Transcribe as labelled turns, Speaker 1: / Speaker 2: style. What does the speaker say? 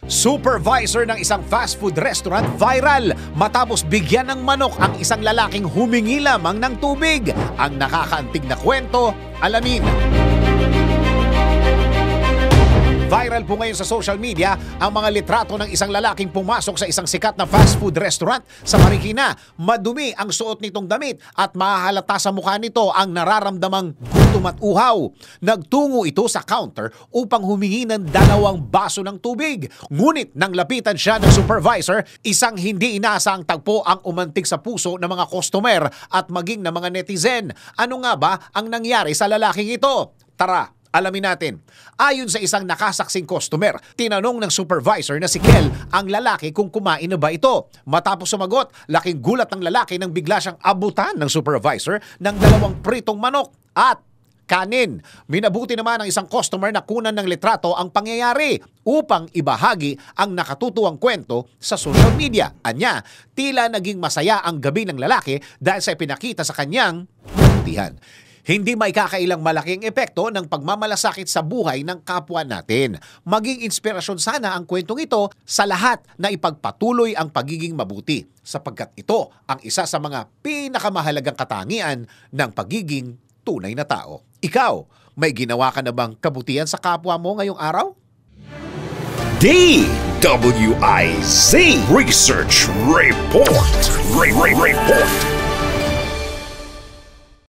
Speaker 1: Supervisor ng isang fast food restaurant viral matapos bigyan ng manok ang isang lalaking humingi lamang ng tubig. Ang nakakaantig na kwento, alamin. Viral po ngayon sa social media ang mga litrato ng isang lalaking pumasok sa isang sikat na fast food restaurant sa Marikina. Madumi ang suot nitong damit at mahahalata sa mukha nito ang nararamdamang gutom at uhaw. Nagtungo ito sa counter upang humingi ng 2 baso ng tubig. Ngunit nang lapitan siya ng supervisor, isang hindi inaasang tagpo ang umantig sa puso ng mga customer at maging ng mga netizen. Ano nga ba ang nangyari sa lalaking ito? Tara, alamin natin. Ayon sa isang nakasaksing customer, tinanong ng supervisor na si Kel ang lalaki kung kumain na ba ito. Matapos sumagot, laking gulat ng lalaki nang bigla siyang abutan ng supervisor ng 2 pritong manok at kanin. Minabuti naman ng isang customer na kunan ng litrato ang pangyayari upang ibahagi ang nakatutuwang kwento sa social media. Anya, tila naging masaya ang gabi ng lalaki dahil sa ipinakita sa kanyang kabutihan. Hindi may kakailang malaking epekto ng pagmamalasakit sa buhay ng kapwa natin. Maging inspirasyon sana ang kwentong ito sa lahat na ipagpatuloy ang pagiging mabuti, sapagkat ito ang isa sa mga pinakamahalagang katangian ng pagiging tunay na tao. Ikaw, may ginawa ka na bang kabutihan sa kapwa mo ngayong araw?
Speaker 2: DWIZ Research Report. Report.